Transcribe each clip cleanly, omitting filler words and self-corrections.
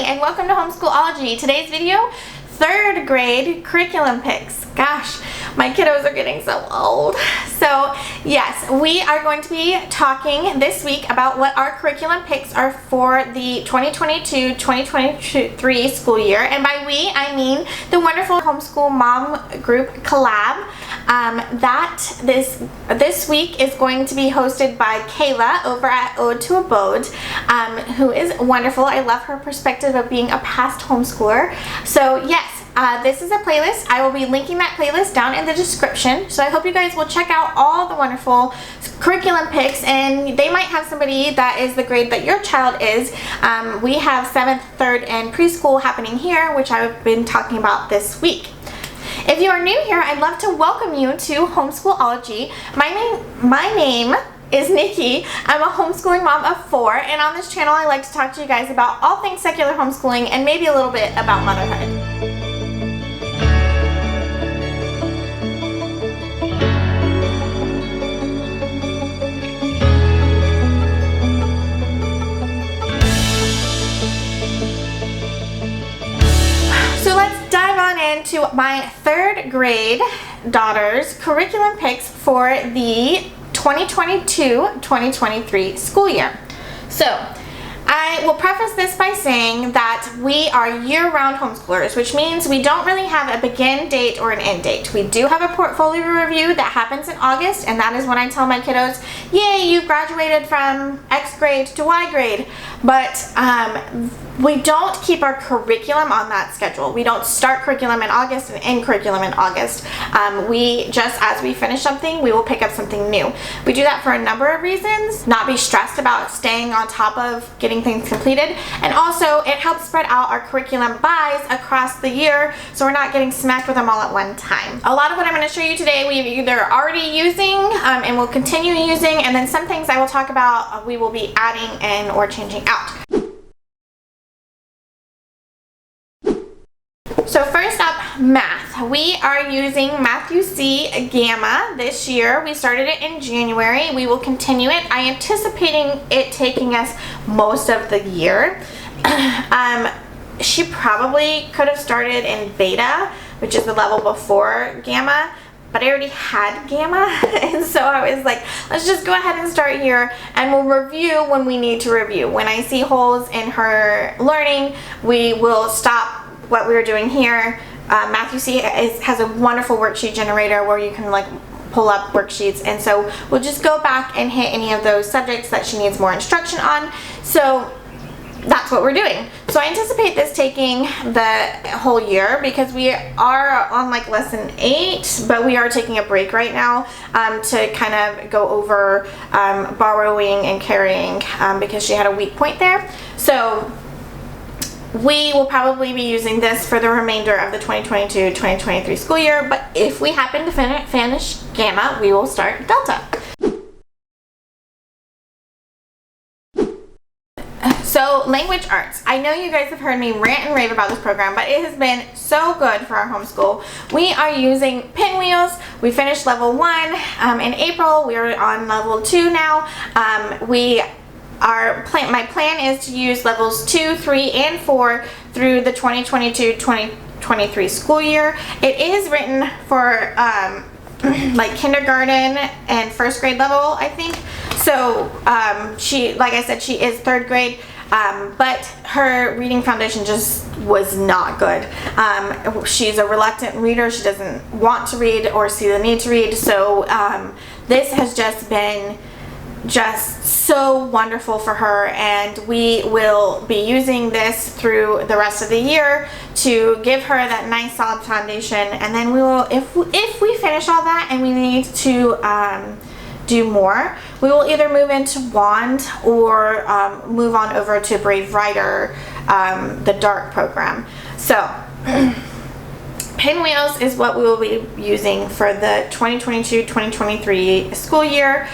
and welcome to Homeschool-ology. Today's video, 3rd grade curriculum picks. Gosh, my kiddos are getting so old. So yes, we are going to be talking this week about what our curriculum picks are for the 2022-2023 school year. And by we, I mean the wonderful homeschool mom group collab. This week is going to be hosted by Kaela over at Ode to Abode, who is wonderful. I love her perspective of being a past homeschooler. So yes, this is a playlist. I will be linking that playlist down in the description. So I hope you guys will check out all the wonderful curriculum picks, and they might have somebody that is the grade that your child is. We have 7th, 3rd, and preschool happening here, which I've been talking about this week. If you are new here, I'd love to welcome you to Homeschool-ology. My name is Nikki. I'm a homeschooling mom of 4, and on this channel I like to talk to you guys about all things secular homeschooling and maybe a little bit about motherhood. So let's dive on into my 3rd grade daughter's curriculum picks for the 2022-2023 school year. So I will preface this by saying that we are year-round homeschoolers, which means we don't really have a begin date or an end date. We do have a portfolio review that happens in August, and that is when I tell my kiddos, yay, you graduated from X grade to Y grade. But we don't keep our curriculum on that schedule. We don't start curriculum in August and end curriculum in August. We just, as we finish something, we will pick up something new. We do that for a number of reasons. Not be stressed about staying on top of getting things completed, and also it helps spread out our curriculum buys across the year so we're not getting smacked with them all at one time. A lot of what I'm going to show you today we've either already using and will continue using, and then some things I will talk about we will be adding in or changing out. So first up, math. We are using Math UC Gamma this year. We started it in January. We will continue it. I am anticipating it taking us most of the year. She probably could have started in beta, which is the level before Gamma, but I already had Gamma, and so I was like, let's just go ahead and start here, and we'll review when we need to review. When I see holes in her learning, we will stop what we were doing here. Math UC has a wonderful worksheet generator where you can like pull up worksheets, and so we'll just go back and hit any of those subjects that she needs more instruction on. So that's what we're doing. So I anticipate this taking the whole year because we are on like lesson 8, but we are taking a break right now to kind of go over borrowing and carrying because she had a weak point there. So we will probably be using this for the remainder of the 2022-2023 school year, but if we happen to finish Gamma, we will start Delta. So language arts. I know you guys have heard me rant and rave about this program, but it has been so good for our homeschool. We are using pinwheels. We finished level 1 in April. We're on level 2 now. My plan is to use levels 2, 3, and 4 through the 2022-2023 school year. It is written for like kindergarten and 1st grade level, I think. So she, like I said, she is 3rd grade, but her reading foundation just was not good. She's a reluctant reader. She doesn't want to read or see the need to read. So this has just been so wonderful for her, and we will be using this through the rest of the year to give her that nice solid foundation, and then we will, if we finish all that and we need to do more, we will either move into WAHM or move on over to Brave Writer, the dark program. So pinwheels is what we will be using for the 2022-2023 school year.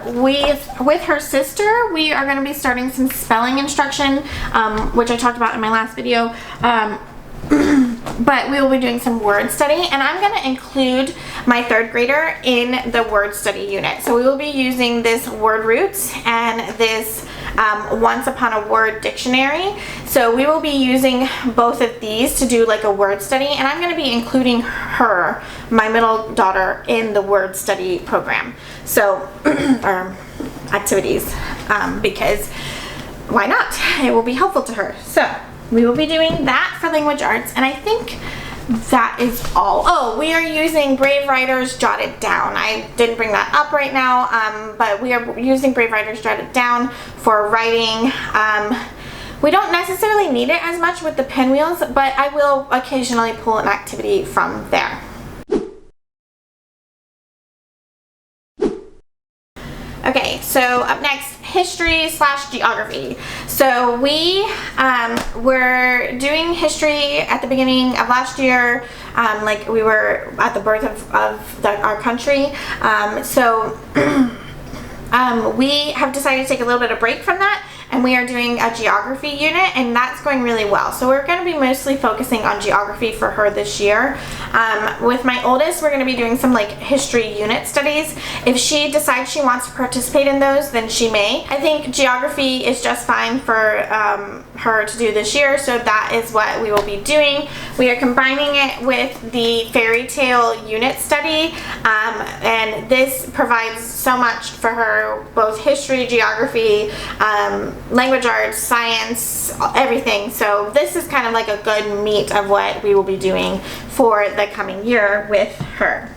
With her sister, we are going to be starting some spelling instruction, which I talked about in my last video. But we will be doing some word study, and I'm going to include my 3rd grader in the word study unit. So we will be using this word roots and this Once Upon a Word dictionary. So we will be using both of these to do like a word study, and I'm going to be including her, my middle daughter, in the word study program. So, or activities, because why not? It will be helpful to her. So we will be doing that for language arts, and I think that is all. Oh, we are using Brave Writers Jotted Down. I didn't bring that up right now, but we are using Brave Writers Jotted Down for writing. We don't necessarily need it as much with the pinwheels, but I will occasionally pull an activity from there. Okay, so up next, history/geography. So we were doing history at the beginning of last year, like we were at the birth of our country. We have decided to take a little bit of break from that, and we are doing a geography unit, and that's going really well. So we're going to be mostly focusing on geography for her this year. With my oldest, we're going to be doing some like history unit studies. If she decides she wants to participate in those, then she may. I think geography is just fine for her to do this year, so that is what we will be doing. We are combining it with the fairy tale unit study, and this provides so much for her, both history, geography, language arts, science, everything. So this is kind of like a good meat of what we will be doing for the coming year with her.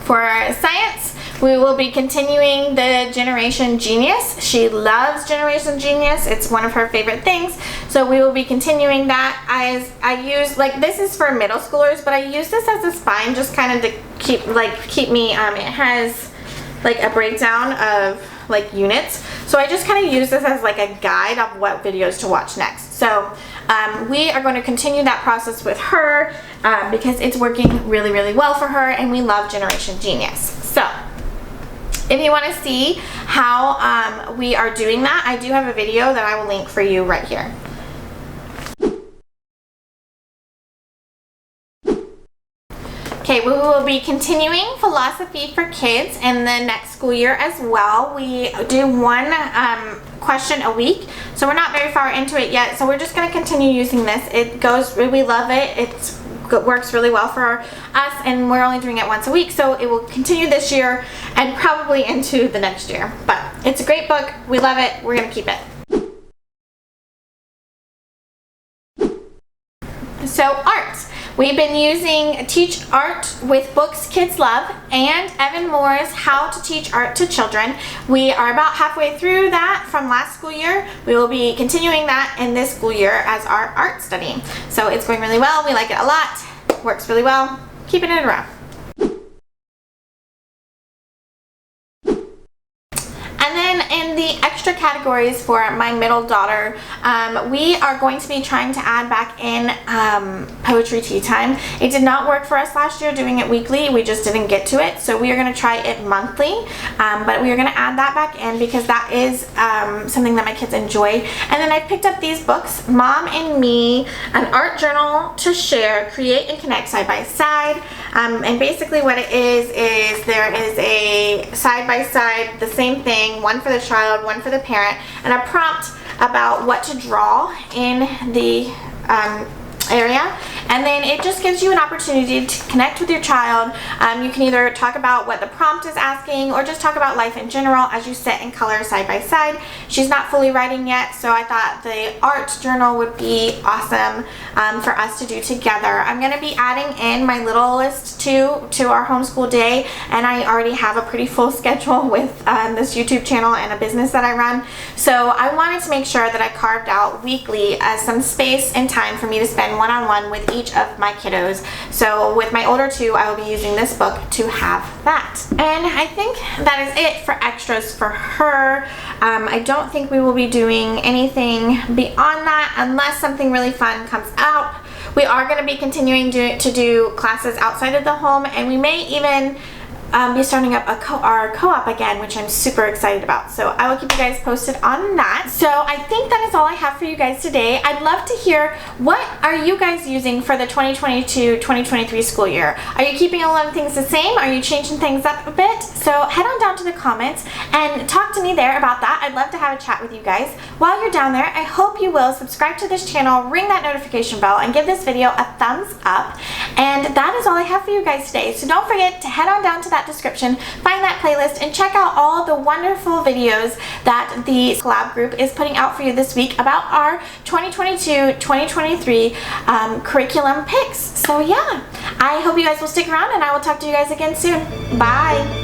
For science, we will be continuing the Generation Genius. She loves Generation Genius. It's one of her favorite things. So we will be continuing that. I use, like, this is for middle schoolers, but I use this as a spine just kind of to keep me, it has like a breakdown of like units. So I just kind of use this as like a guide of what videos to watch next. So we are going to continue that process with her because it's working really, really well for her, and we love Generation Genius. So if you want to see how we are doing that, I do have a video that I will link for you right here. Okay, we will be continuing philosophy for kids in the next school year as well. We do one question a week, so we're not very far into it yet, so we're just going to continue using this. We love it. It works really well for us, and we're only doing it once a week, so it will continue this year and probably into the next year. But it's a great book. We love it. We're going to keep it. So arts. We've been using Teach Art with Books Kids Love and Evan Moore's How to Teach Art to Children. We are about halfway through that from last school year. We will be continuing that in this school year as our art study. So it's going really well. We like it a lot. Works really well. Keeping it around. And then in the extra categories for my middle daughter, we are going to be trying to add back in poetry tea time. It did not work for us last year doing it weekly. We just didn't get to it. So we are going to try it monthly, but we are going to add that back in because that is something that my kids enjoy. And then I picked up these books, Mom and Me, an art journal to share, create and connect side by side. And basically what it is there is a side-by-side, the same thing, one for the child, one for the parent, and a prompt about what to draw in the area, and then it just gives you an opportunity to connect with your child. You can either talk about what the prompt is asking or just talk about life in general as you sit and color side by side. She's not fully writing yet, so I thought the art journal would be awesome for us to do together. I'm going to be adding in my littlest to our homeschool day, and I already have a pretty full schedule with this YouTube channel and a business that I run, so I wanted to make sure that I carved out weekly some space and time for me to spend one-on-one with each of my kiddos. So with my older two, I will be using this book to have that. And I think that is it for extras for her. I don't think we will be doing anything beyond that unless something really fun comes out. We are going to be continuing to do classes outside of the home, and we may even be starting up our co-op again, which I'm super excited about. So I will keep you guys posted on that. So I think that is all I have for you guys today. I'd love to hear, what are you guys using for the 2022-2023 school year? Are you keeping a lot of things the same? Are you changing things up a bit? So head on down to the comments and talk to me there about that. I'd love to have a chat with you guys. While you're down there, I hope you will subscribe to this channel, ring that notification bell, and give this video a thumbs up. And that is all I have for you guys today. So don't forget to head on down to that description, find that playlist, and check out all the wonderful videos that the collab group is putting out for you this week about our 2022-2023 curriculum picks. So yeah, I hope you guys will stick around, and I will talk to you guys again soon. Bye!